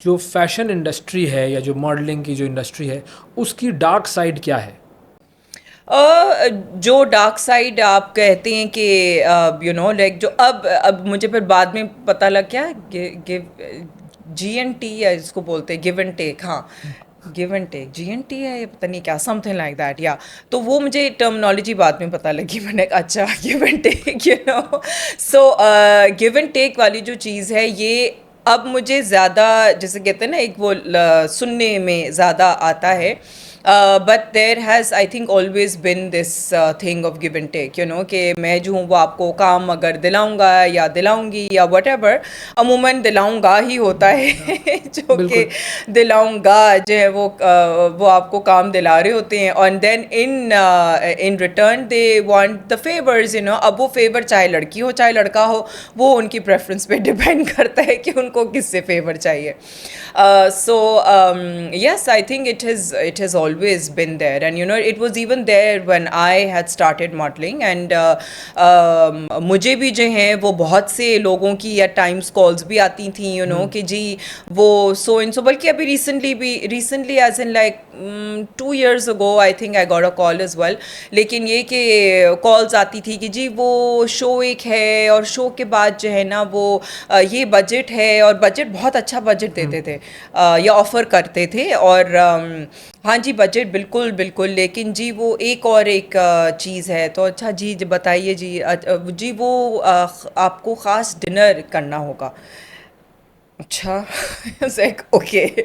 जो fashion industry है या जो मॉडलिंग की जो इंडस्ट्री है उसकी डार्क साइड क्या है? जो डार्क साइड आप कहते हैं कि लाइक जो अब मुझे फिर बाद में पता लग गया, गिव GNT या इसको बोलते हैं गिव एंड टेक। हाँ, गिव एंड टेक GNT है, ये पता नहीं क्या, समथिंग लाइक दैट। या तो वो मुझे टर्मिनोलॉजी बाद में पता लगी, मैंने कहा अच्छा give and take, so give and take वाली जो चीज़ है ये अब मुझे ज़्यादा, जैसे कहते हैं ना, एक वो सुनने में ज़्यादा आता है। But there has I think always been this thing of give and take, कि मैं जो हूँ वो आपको काम अगर दिलाऊंगा या दिलाऊंगी या वट एवर, अमूमन दिलाऊंगा ही होता है जो कि दिलाऊंगा जो है वो आपको काम दिला रहे होते हैं। और then in return they want the favours, अब वो फेवर चाहे लड़की हो चाहे लड़का हो, वो उनकी प्रेफरेंस पे डिपेंड करता है कि उनको किससे फेवर चाहिए। So yes, I think it has always been there, and it was even there when I had started modeling, and मुझे भी जो है वो बहुत से लोगों की या टाइम्स कॉल्स भी आती थी, कि जी वो सो इन सो, बल्कि अभी recently as in like 2 years ago I think I got a call as well। लेकिन ये कि कॉल्स आती थी कि जी वो शो एक है और शो के बाद जो है ना वो ये बजट है, और बजट बहुत अच्छा बजट देते थे या ऑफ़र करते थे। और हाँ जी, बजट बिल्कुल बिल्कुल, लेकिन जी वो एक चीज़ है। तो अच्छा जी बताइए जी, जी वो आपको ख़ास डिनर करना होगा। अच्छा it's like okay,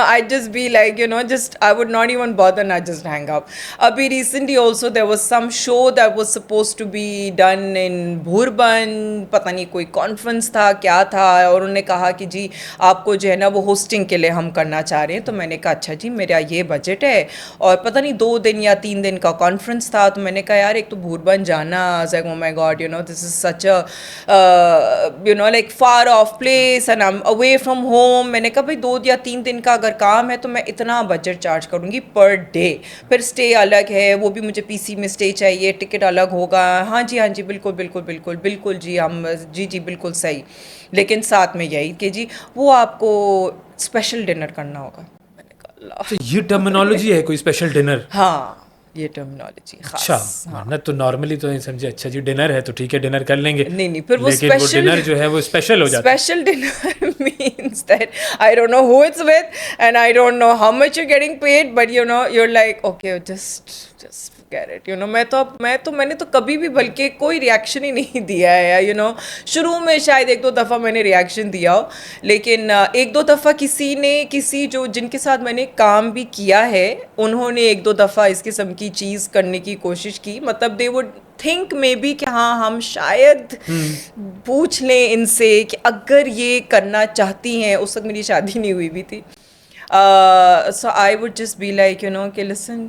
I'd just be like, just I would not even bother and I'd just hang up। Abhi recently also there was some show that was supposed to be done in Bhurban, पता नहीं कोई conference था क्या था, और उन्होंने कहा कि जी आपको जो है ना वो होस्टिंग के लिए हम करना चाह रहे हैं। तो मैंने कहा अच्छा जी मेरा ये बजट है, और पता नहीं 2 दिन या 3 दिन का कॉन्फ्रेंस था। तो मैंने कहा यार एक तो भूरबन जाना, oh my god, this is such a like far off place and I am away from home. मैंने कहा भाई 2 या 3 दिन का अगर काम है तो मैं इतना बजट चार्ज करूँगी पर डे, फिर स्टे अलग है, वो भी मुझे PC में स्टे चाहिए, टिकट अलग होगा। हाँ जी बिल्कुल बिल्कुल बिल्कुल बिल्कुल जी, हम जी बिल्कुल सही। लेकिन साथ में यही कि जी वो आपको स्पेशल डिनर करना होगा। मैंने कहा तो अल्लाह। ये टर्मिनोलॉजी है कोई स्पेशल डिनर? हाँ, ये टर्मिनोलॉजी अच्छा, ख़ास। हाँ, वरना तो नॉर्मली तो नहीं समझे, अच्छा जी डिनर है तो ठीक है डिनर कर लेंगे, नहीं फिर वो लेकिन वो स्पेशल डिनर जो है वो स्पेशल हो जाता है। special dinner means that I don't know who it's with and I don't know how much you're getting paid, but you're like okay, just forget it। मैंने तो कभी भी बल्कि कोई रिएक्शन ही नहीं दिया है, शुरू में शायद 1-2 दफ़ा मैंने रिएक्शन दिया हो, लेकिन 1-2 दफ़ा किसी जो जिनके साथ मैंने काम भी किया है उन्होंने 1-2 दफ़ा इस किस्म की चीज़ करने की कोशिश की। मतलब they would think may be कि हाँ हम शायद पूछ लें इनसे कि अगर ये करना चाहती हैं। उस वक्त मेरी शादी नहीं हुई भी थी। So I would just be like कि लिसन,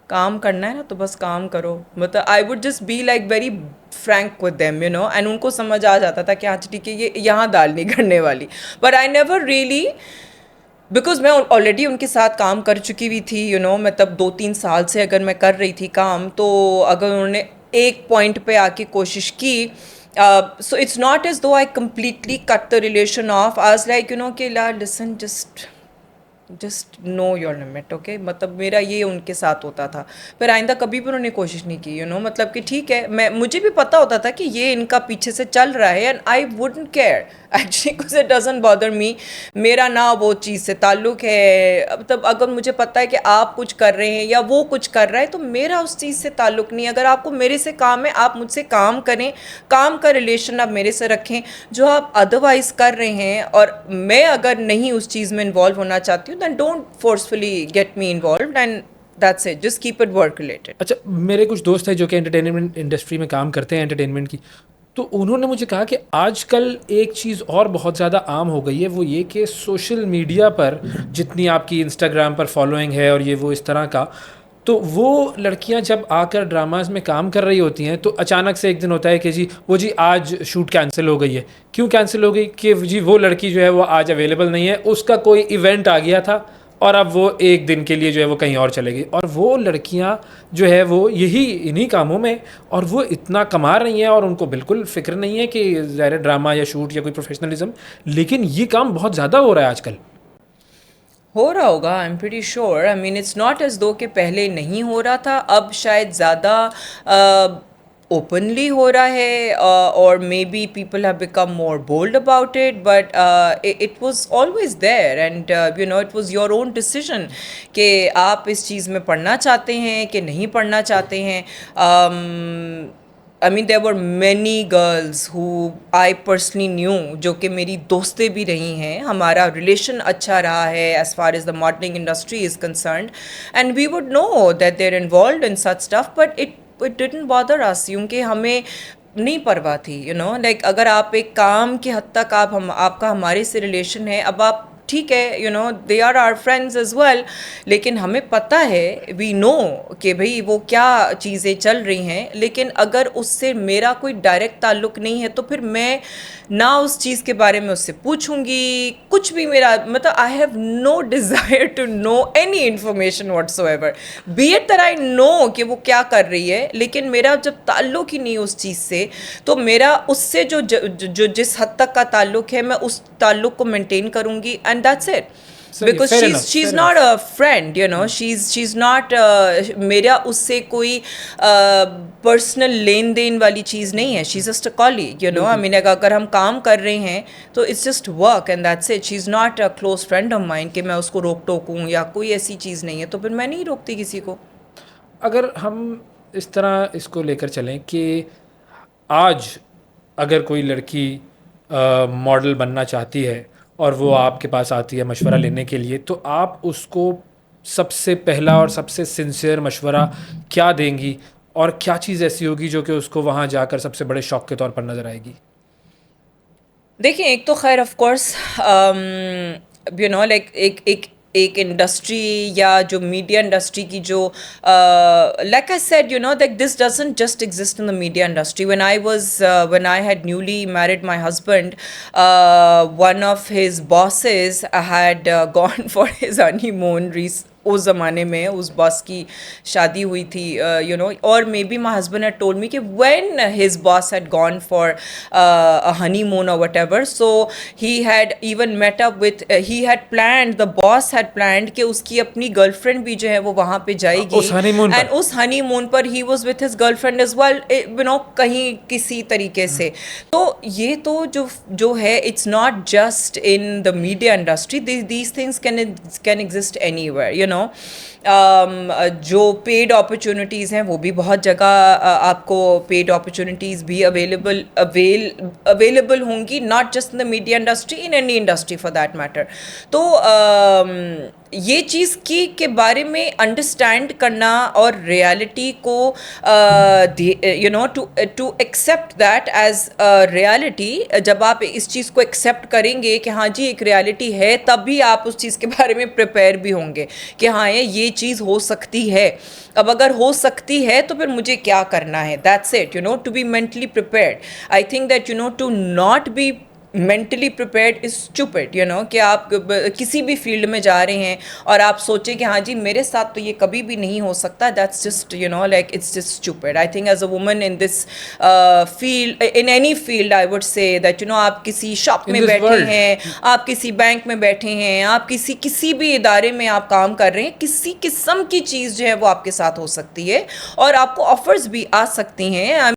काम करना है ना तो बस काम करो। मतलब I would just be like very frank with them, and उनको समझ आ जाता था कि हाँ ठीक है ये यहाँ दाल नहीं करने वाली। But I never really, because मैं ऑलरेडी उनके साथ काम कर चुकी हुई थी, मतलब 2-3 साल से अगर मैं कर रही थी काम, तो अगर उन्होंने एक पॉइंट पे आके कोशिश की, so it's not as though I completely cut the relation off. आज लाइक कि ला listen, just know your limit, okay. मतलब मेरा ये उनके साथ होता था। फिर आइंदा कभी भी उन्होंने कोशिश नहीं की, मतलब कि ठीक है, मुझे भी पता होता था कि ये इनका पीछे से चल रहा है, and I wouldn't care actually, because it doesn't bother me. मेरा ना वो चीज़ से ताल्लुक़ है। मतलब अगर मुझे पता है कि आप कुछ कर रहे हैं या वो कुछ कर रहा है तो मेरा उस चीज़ से ताल्लुक़ नहीं। अगर आपको मेरे से काम है, आप मुझसे काम करें, काम का रिलेशन आप मेरे से रखें। जो आप अदरवाइज़ कर रहे हैं और मैं अगर नहीं उस चीज़ में इन्वॉल्व होना चाहती हूँ, then don't forcefully get me involved, and that's it, just keep it work related। अच्छा, मेरे कुछ दोस्त हैं जो कि एंटरटेनमेंट इंडस्ट्री में काम करते हैं, एंटरटेनमेंट की, तो उन्होंने मुझे कहा कि आजकल एक चीज़ और बहुत ज़्यादा आम हो गई है, वो ये कि सोशल मीडिया पर जितनी आपकी इंस्टाग्राम पर फॉलोइंग है और ये वो इस तरह का, तो वो लड़कियां जब आकर ड्रामाज में काम कर रही होती हैं तो अचानक से एक दिन होता है कि जी आज शूट कैंसिल हो गई है। क्यों कैंसिल हो गई? कि जी वो लड़की जो है वो आज अवेलेबल नहीं है, उसका कोई इवेंट आ गया था और अब वो एक दिन के लिए जो है वो कहीं और चलेगी। और वो लड़कियां जो है वो यही इन्हीं कामों में, और वो इतना कमा रही हैं और उनको बिल्कुल फ़िक्र नहीं है कि ज़ाहिर ड्रामा या शूट या कोई प्रोफेशनलिज्म, लेकिन ये काम बहुत ज़्यादा हो रहा है आजकल। हो रहा होगा, I am pretty sure. I mean it's not as though कि पहले नहीं हो रहा था, अब शायद ज़्यादा ओपनली हो रहा है, और maybe people have become more bold about it, but it was always there, and you know it was your own decision कि आप इस चीज़ में पढ़ना चाहते हैं कि नहीं पढ़ना चाहते हैं। I mean there were many girls who I personally knew, जो कि मेरी दोस्तें भी रही हैं, हमारा रिलेशन अच्छा रहा है as far as the modelling industry is concerned, and we would know that they are involved in such stuff, but it didn't bother us, क्योंकि हमें नहीं परवाह थी, यू नो लाइक अगर आप एक काम की हद तक आपका हमारे से रिलेशन है, अब आप ठीक है, you know they are our friends as well, लेकिन हमें पता है, वी नो कि भाई वो क्या चीज़ें चल रही हैं, लेकिन अगर उससे मेरा कोई डायरेक्ट ताल्लुक़ नहीं है तो फिर मैं ना उस चीज़ के बारे में उससे पूछूंगी कुछ भी। मेरा मतलब I have no desire to know any information whatsoever, be it that I know कि वो क्या कर रही है, लेकिन मेरा जब ताल्लुक़ ही नहीं उस चीज़ से, तो मेरा उससे जो जिस हद तक का ताल्लुक़ है, मैं उस ताल्लुक़ को मेंटेन करूँगी, and that's it. Because she's not a friend, you know, she's not मेरा उससे कोई पर्सनल लेन देन वाली चीज़ नहीं है, she's just a colleague, you know, I mean अगर हम काम कर रहे हैं तो it's just work and that's it, she's not a close friend of mine कि मैं उसको रोक टोकूँ या कोई ऐसी चीज़ नहीं है, तो फिर मैं नहीं रोकती किसी को। अगर हम इस तरह इसको लेकर चलें कि आज अगर कोई लड़की मॉडल बनना चाहती है और वो आपके पास आती है मशवरा लेने के लिए, तो आप उसको सबसे पहला और सबसे सिंसियर मशवरा क्या देंगी, और क्या चीज़ ऐसी होगी जो कि उसको वहाँ जाकर सबसे बड़े शौक के तौर पर नज़र आएगी? देखिए, एक तो खैर of course you know like एक इंडस्ट्री या जो मीडिया इंडस्ट्री की जो like I said, you know that this doesn't just exist in the media industry. when I had newly married my husband, one of his bosses had gone for his honeymoon उस ज़माने में उस boss की शादी हुई थी, you know, और maybe my husband had told me कि when his boss had gone for a honeymoon और whatever, so he had even met up with, he had planned, the boss had planned कि उसकी अपनी girlfriend भी जो है वो वहाँ पे जाएगी उस हनीमून पर, एंड उस हनीमून पर he was with his girlfriend as well, you know, कहीं किसी तरीके से। तो ये तो जो है, it's not just in the media industry, these things can exist anywhere, you know. जो पेड अपॉर्चुनिटीज़ हैं वो भी बहुत जगह आपको पेड अपॉर्चुनिटीज़ भी अवेलेबल होंगी, not just in the media industry, in any industry for that matter. तो ये चीज़ के बारे में अंडरस्टैंड करना और रियलिटी को you know to accept that as reality, जब आप इस चीज़ को एक्सेप्ट करेंगे कि हाँ जी एक रियलिटी है, तब भी आप उस चीज़ के बारे में प्रिपेयर भी होंगे कि हाँ ये चीज़ हो सकती है। अब अगर हो सकती है तो फिर मुझे क्या करना है, that's it, you know, to be mentally prepared. I think that, you know, to not be mentally prepared is stupid, you know, कि आप किसी भी फील्ड में जा रहे हैं और आप सोचें कि हाँ जी मेरे साथ तो ये कभी भी नहीं हो सकता, that's just, you know, like it's just stupid. I think as a woman in this field, in any field, I would say that, you know, आप किसी शॉप में बैठे हैं, आप किसी बैंक में बैठे हैं, आप किसी भी इदारे में आप काम कर रहे हैं, किसी किस्म की चीज़ जो है वो आपके साथ हो सकती है और आपको ऑफर्स भी आ सकती हैं।